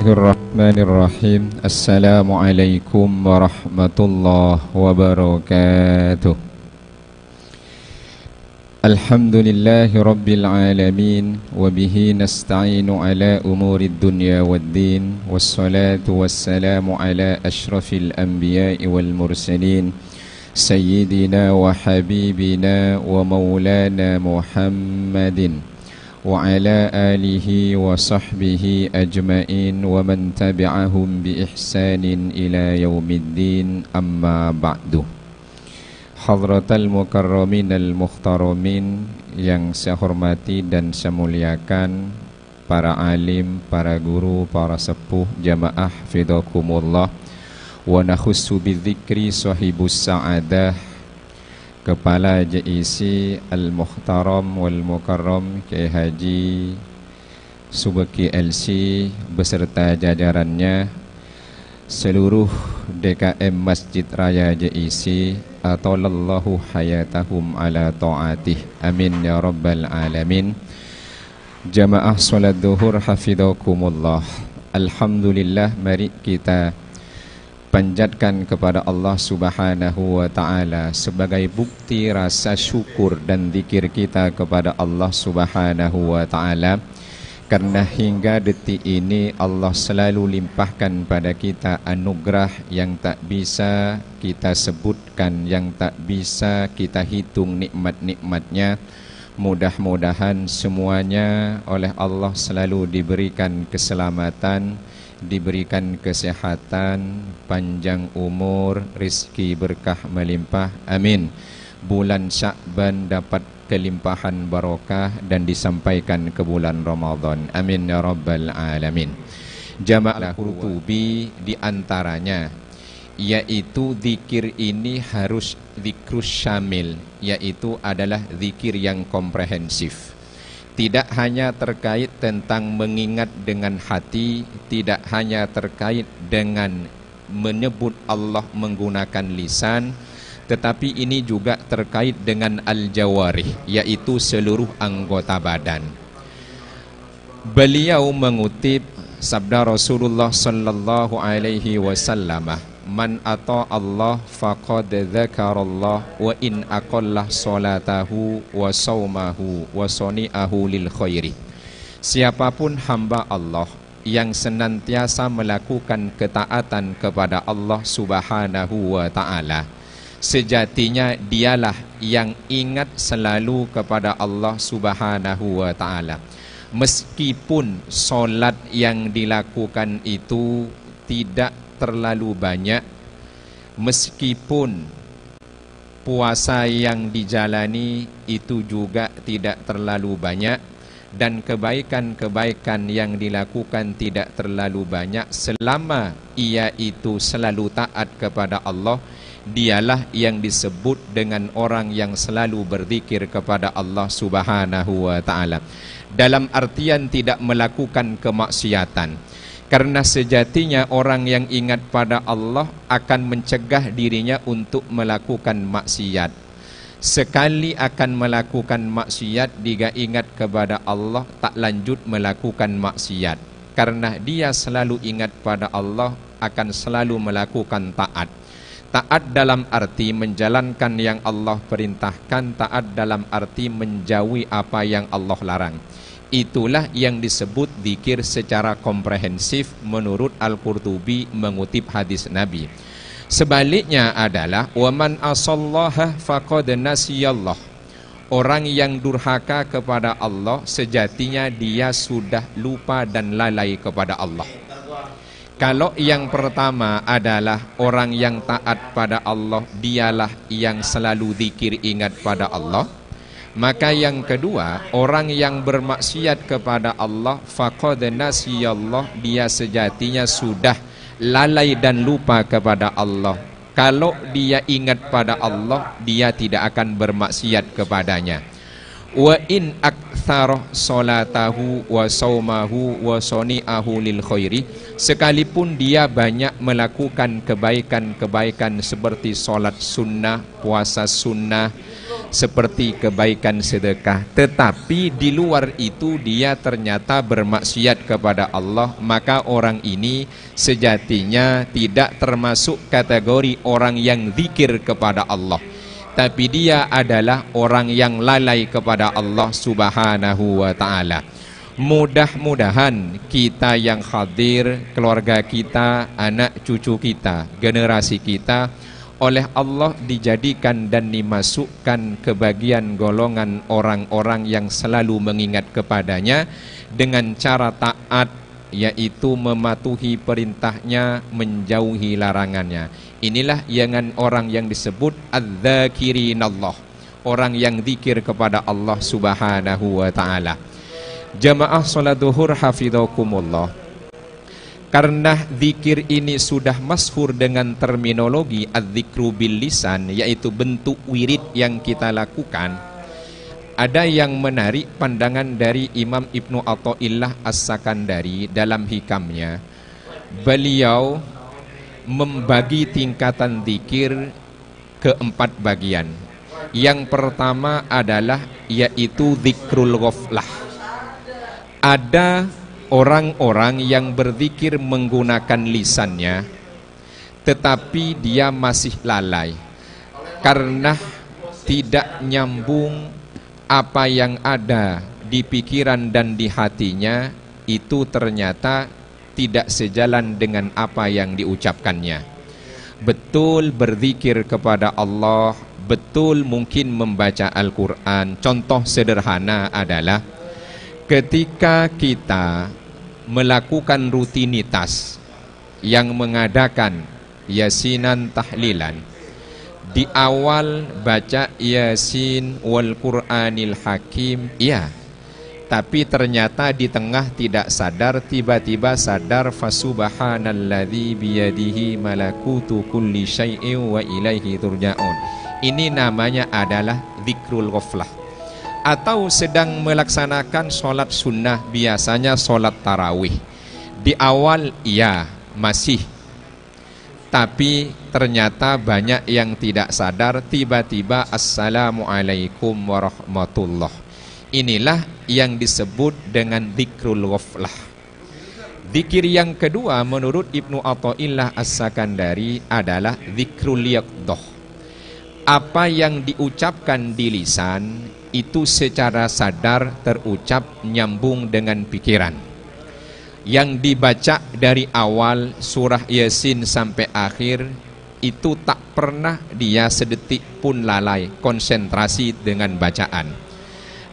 Bismillahirrahmanirrahim. Assalamualaikum warahmatullahi wabarakatuh. Alhamdulillahi rabbil alamin. Wabihi nasta'inu ala umurid dunya waddin. Wassalatu wassalamu ala ashrafil anbiya'i wal mursalin, Sayyidina wa habibina wa maulana Muhammadin wa ala alihi wa sahbihi ajma'in wa man tabi'ahum bi ihsanin ila yaumiddin, amma ba'du. Hadratal mukarramin al-mukhtaramin, yang saya hormati dan saya muliakan para alim, para guru, para sepuh, jamaah fidakumullah. Wa nakhussu bidzikri sahibus sa'adah, Kepala JIC Al-Mukhtaram wal Mukarram Kiai Haji Subeki LC beserta jajarannya, seluruh DKM Masjid Raya JIC, atalallahu hayatahum ala ta'atih, amin ya rabbal alamin. Jamaah salat duhur hafizakumullah. Alhamdulillah, mari kita panjatkan kepada Allah Subhanahu wa ta'ala sebagai bukti rasa syukur dan zikir kita kepada Allah Subhanahu wa ta'ala, karena hingga detik ini Allah selalu limpahkan pada kita anugerah yang tak bisa kita sebutkan, yang tak bisa kita hitung nikmat-nikmatnya. Mudah-mudahan semuanya oleh Allah selalu diberikan keselamatan, diberikan kesehatan, panjang umur, rizki berkah melimpah, amin. Bulan Sya'ban dapat kelimpahan barokah dan disampaikan ke bulan Ramadan, amin ya rabbal alamin. Jamaah Qurtubi diantaranya, yaitu zikir ini harus zikrus syamil, yaitu adalah zikir yang komprehensif. Tidak hanya terkait tentang mengingat dengan hati, tidak hanya terkait dengan menyebut Allah menggunakan lisan, tetapi ini juga terkait dengan al-jawarih, yaitu seluruh anggota badan. Beliau mengutip sabda Rasulullah sallallahu alaihi wasallam, man ata Allah faqad dzakarallah wa in aqallah salatahu wa saumahu wa sani'ahu lil khairi. Siapapun hamba Allah yang senantiasa melakukan ketaatan kepada Allah Subhanahu wa ta'ala, sejatinya dialah yang ingat selalu kepada Allah Subhanahu wa ta'ala. Meskipun solat yang dilakukan itu tidak terlalu banyak, meskipun puasa yang dijalani itu juga tidak terlalu banyak, dan kebaikan-kebaikan yang dilakukan tidak terlalu banyak, selama ia itu selalu taat kepada Allah, dialah yang disebut dengan orang yang selalu berzikir kepada Allah Subhanahu wa ta'ala. Dalam artian tidak melakukan kemaksiatan. Karena sejatinya orang yang ingat pada Allah akan mencegah dirinya untuk melakukan maksiat. Sekali akan melakukan maksiat, dia ingat kepada Allah, tak lanjut melakukan maksiat. Karena dia selalu ingat pada Allah, akan selalu melakukan taat. Taat dalam arti menjalankan yang Allah perintahkan, taat dalam arti menjauhi apa yang Allah larang. Itulah yang disebut zikir secara komprehensif menurut Al-Qurtubi mengutip hadis Nabi. Sebaliknya adalah waman asallaha faqad nasiyallah. Orang yang durhaka kepada Allah, sejatinya dia sudah lupa dan lalai kepada Allah. Kalau yang pertama adalah orang yang taat pada Allah, dialah yang selalu zikir ingat pada Allah. Maka yang kedua, orang yang bermaksiat kepada Allah, faqad nasiyallah, dia sejatinya sudah lalai dan lupa kepada Allah. Kalau dia ingat pada Allah, dia tidak akan bermaksiat kepadanya. Wa in aktsara salatahu wa saumahu wa sani'ahu lil khairi, sekalipun dia banyak melakukan kebaikan-kebaikan seperti salat sunnah, puasa sunnah, seperti kebaikan sedekah, tetapi di luar itu dia ternyata bermaksiat kepada Allah, maka orang ini sejatinya tidak termasuk kategori orang yang zikir kepada Allah, tapi dia adalah orang yang lalai kepada Allah Subhanahu wa ta'ala. Mudah-mudahan kita yang hadir, keluarga kita, anak cucu kita, generasi kita, oleh Allah dijadikan dan dimasukkan ke bagian golongan orang-orang yang selalu mengingat kepadanya dengan cara taat, yaitu mematuhi perintahnya, menjauhi larangannya. Inilah yang orang yang disebut adz-dzakirinallah, orang yang zikir kepada Allah Subhanahu wa ta'ala. Jamaah salat zuhur hafidhakumullah, karena zikir ini sudah masyhur dengan terminologi adzikru bil lisan, yaitu bentuk wirid yang kita lakukan, ada yang menarik pandangan dari Imam Ibnu Athaillah As-Sakandari dalam hikamnya. Beliau membagi tingkatan zikir ke 4 bagian. Yang pertama adalah yaitu zikrul ghaflah. Ada orang-orang yang berzikir menggunakan lisannya, tetapi dia masih lalai karena tidak nyambung apa yang ada di pikiran dan di hatinya, itu ternyata tidak sejalan dengan apa yang diucapkannya. Betul berzikir kepada Allah, betul mungkin membaca Al-Quran. Contoh sederhana adalah ketika kita melakukan rutinitas yang mengadakan yasinan tahlilan, di awal baca yasin wal Qur'anil hakim, iya, tapi ternyata di tengah tidak sadar, tiba-tiba sadar, fasubhanalladzi biyadihi malakutu kulli syai'in wa ilaihi turja'un. Ini namanya adalah zikrul ghaflah. Atau sedang melaksanakan sholat sunnah, biasanya sholat tarawih, di awal iya masih, tapi ternyata banyak yang tidak sadar, tiba-tiba assalamualaikum warahmatullah. Inilah yang disebut dengan zikrul ghaflah. Zikir yang kedua menurut Ibnu Athaillah As-Sakandari adalah zikrul yaqdah. Apa yang diucapkan di lisan itu secara sadar terucap nyambung dengan pikiran. Yang dibaca dari awal surah Yasin sampai akhir itu tak pernah dia sedetik pun lalai konsentrasi dengan bacaan.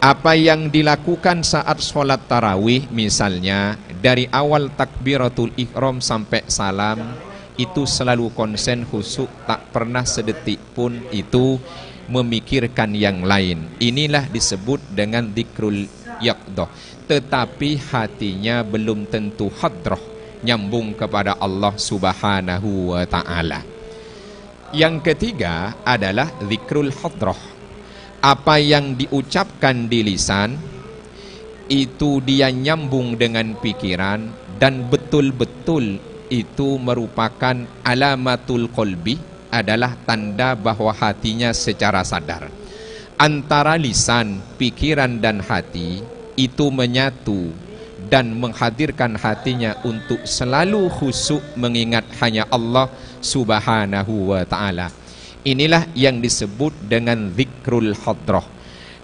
Apa yang dilakukan saat sholat tarawih misalnya, dari awal takbiratul ihram sampai salam, itu selalu konsen khusyuk, tak pernah sedetik pun itu memikirkan yang lain. Inilah disebut dengan zikrul yaqdah. Tetapi hatinya belum tentu hadrah, nyambung kepada Allah Subhanahu wa ta'ala. Yang ketiga adalah zikrul hadrah. Apa yang diucapkan di lisan itu dia nyambung dengan pikiran, dan betul-betul itu merupakan alamatul qalbi, adalah tanda bahwa hatinya secara sadar. Antara lisan, pikiran dan hati itu menyatu dan menghadirkan hatinya untuk selalu khusyuk mengingat hanya Allah Subhanahu wa ta'ala. Inilah yang disebut dengan zikrul hadrah.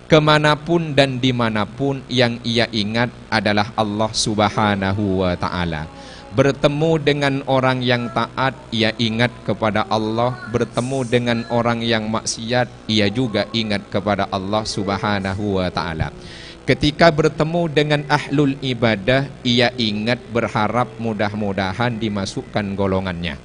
Kemanapun dan dimanapun yang ia ingat adalah Allah Subhanahu wa ta'ala. Bertemu dengan orang yang taat, ia ingat kepada Allah. Bertemu dengan orang yang maksiat, ia juga ingat kepada Allah Subhanahu wa ta'ala. Ketika bertemu dengan ahlul ibadah, ia ingat, berharap mudah-mudahan dimasukkan golongannya.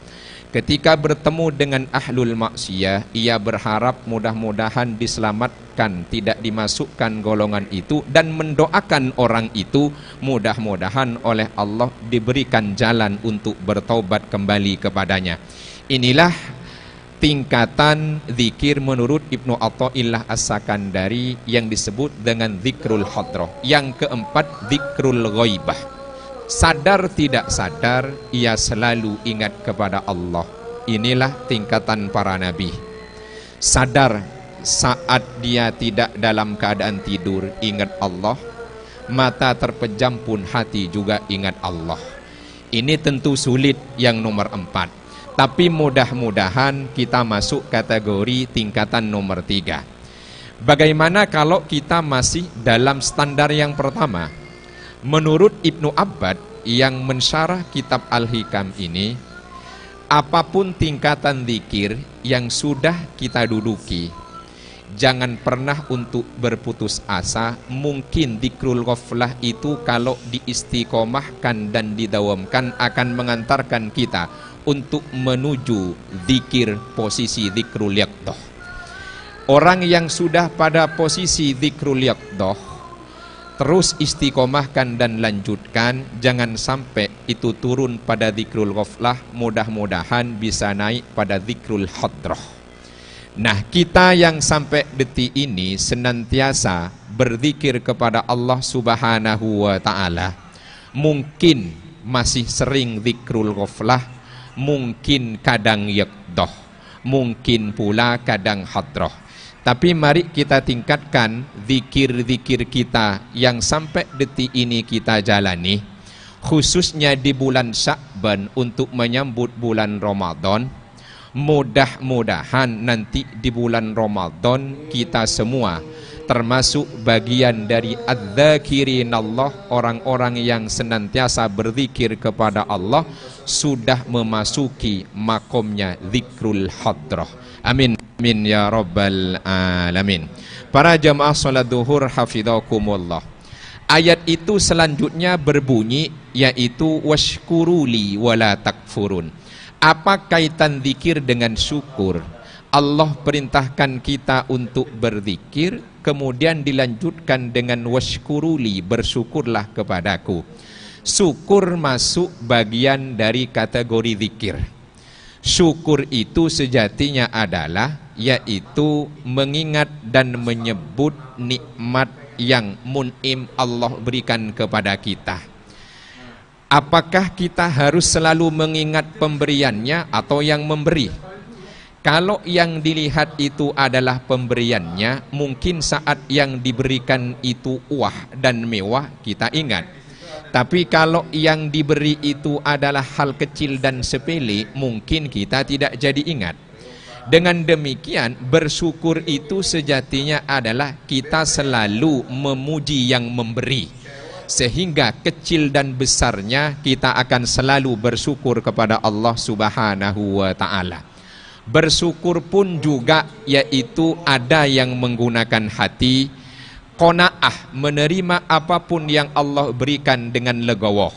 Ketika bertemu dengan ahlul maksiyah, ia berharap mudah-mudahan diselamatkan, tidak dimasukkan golongan itu, dan mendoakan orang itu mudah-mudahan oleh Allah diberikan jalan untuk bertaubat kembali kepadanya. Inilah tingkatan zikir menurut Ibnu Athaillah As-Sakandari yang disebut dengan zikrul hadrah. Yang keempat, zikrul ghaibah. Sadar tidak sadar, ia selalu ingat kepada Allah. Inilah tingkatan para nabi. Sadar saat dia tidak dalam keadaan tidur ingat Allah, mata terpejam pun hati juga ingat Allah. Ini tentu sulit yang nomor 4. Tapi mudah-mudahan kita masuk kategori tingkatan nomor 3. Bagaimana kalau kita masih dalam standar yang pertama? Menurut Ibnu Abbad yang mensyarah kitab Al-Hikam ini, apapun tingkatan zikir yang sudah kita duduki, jangan pernah untuk berputus asa. Mungkin zikrul ghaflah itu kalau diistiqomahkan dan didawamkan akan mengantarkan kita untuk menuju zikir posisi zikrul yaqdah. Orang yang sudah pada posisi zikrul yaqdah terus istiqomahkan dan lanjutkan, jangan sampai itu turun pada zikrul ghaflah, mudah-mudahan bisa naik pada zikrul hadrah. Nah, kita yang sampai detik ini senantiasa berzikir kepada Allah Subhanahu wa ta'ala, mungkin masih sering zikrul ghaflah, mungkin kadang yaqdah, mungkin pula kadang hadrah. Tapi mari kita tingkatkan zikir-zikir kita yang sampai detik ini kita jalani, khususnya di bulan Sya'ban untuk menyambut bulan Ramadan. Mudah-mudahan nanti di bulan Ramadan kita semua termasuk bagian dari adz-dzakirinallah, orang-orang yang senantiasa berzikir kepada Allah, sudah memasuki makomnya zikrul hadrah. Amin, amin ya rabbal alamin. Para jamaah salat duhur hafizakumullah. Ayat itu selanjutnya berbunyi, yaitu washkuruli wala takfurun. Apa kaitan zikir dengan syukur? Allah perintahkan kita untuk berzikir, kemudian dilanjutkan dengan washkuruli, bersyukurlah kepadaku. Syukur masuk bagian dari kategori zikir. Syukur itu sejatinya adalah yaitu mengingat dan menyebut nikmat yang mun'im Allah berikan kepada kita. Apakah kita harus selalu mengingat pemberiannya atau yang memberi? Kalau yang dilihat itu adalah pemberiannya, mungkin saat yang diberikan itu wah dan mewah, kita ingat. Tapi kalau yang diberi itu adalah hal kecil dan sepele, mungkin kita tidak jadi ingat. Dengan demikian, bersyukur itu sejatinya adalah kita selalu memuji yang memberi. Sehingga kecil dan besarnya kita akan selalu bersyukur kepada Allah Subhanahu wa ta'ala. Bersyukur pun juga yaitu ada yang menggunakan hati, qanaah, menerima apapun yang Allah berikan dengan legowo.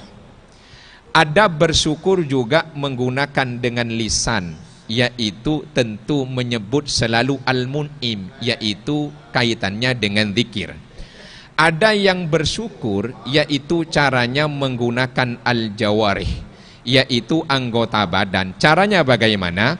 Ada bersyukur juga menggunakan dengan lisan, yaitu tentu menyebut selalu al-mun'im, yaitu kaitannya dengan zikir. Ada yang bersyukur yaitu caranya menggunakan al-jawarih, yaitu anggota badan. Caranya bagaimana?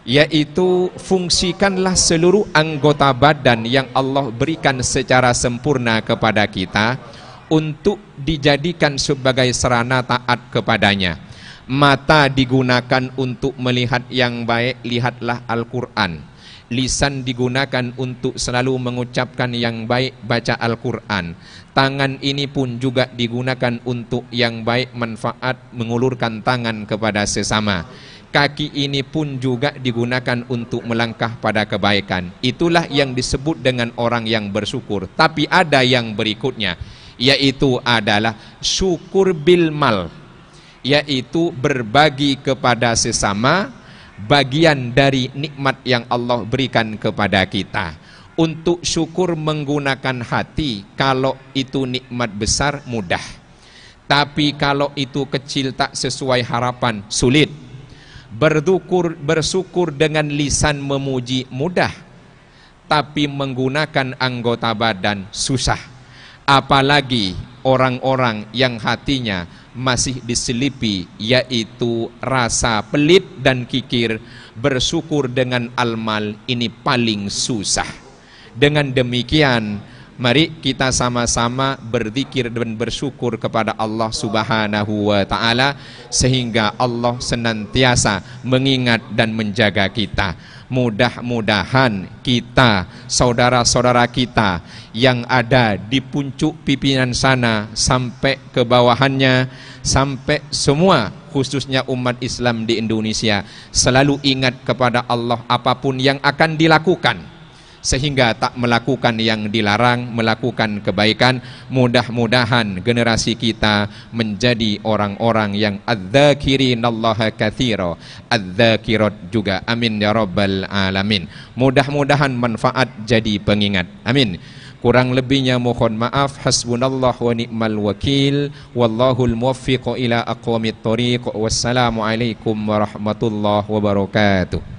Yaitu fungsikanlah seluruh anggota badan yang Allah berikan secara sempurna kepada kita untuk dijadikan sebagai sarana taat kepadanya. Mata digunakan untuk melihat yang baik, lihatlah Al-Quran. Lisan digunakan untuk selalu mengucapkan yang baik, baca Al-Quran. Tangan ini pun juga digunakan untuk yang baik, manfaat, mengulurkan tangan kepada sesama. Kaki ini pun juga digunakan untuk melangkah pada kebaikan. Itulah yang disebut dengan orang yang bersyukur. Tapi ada yang berikutnya, yaitu adalah syukur bil mal, yaitu berbagi kepada sesama bagian dari nikmat yang Allah berikan kepada kita. Untuk syukur menggunakan hati, kalau itu nikmat besar mudah. Tapi kalau itu kecil tak sesuai harapan, sulit. Bersyukur dengan lisan memuji mudah, tapi menggunakan anggota badan susah. Apalagi orang-orang yang hatinya masih diselipi yaitu rasa pelit dan kikir, bersyukur dengan al-mal ini paling susah. Dengan demikian, mari kita sama-sama berzikir dan bersyukur kepada Allah Subhanahu wa ta'ala, sehingga Allah senantiasa mengingat dan menjaga kita. Mudah-mudahan kita, saudara-saudara kita yang ada di puncuk pimpinan sana sampai ke bawahannya, sampai semua khususnya umat Islam di Indonesia selalu ingat kepada Allah apapun yang akan dilakukan, sehingga tak melakukan yang dilarang, melakukan kebaikan. Mudah-mudahan generasi kita menjadi orang-orang yang adz-dzakirinallaha katsira, adz-dzakirat juga. Amin ya rabbal alamin. Mudah-mudahan manfaat jadi pengingat. Amin. Kurang lebihnya mohon maaf. Hasbunallah wa ni'mal wakil. Wallahul muwaffiq ila aqwamit thoriq. Wassalamualaikum warahmatullahi wabarakatuh.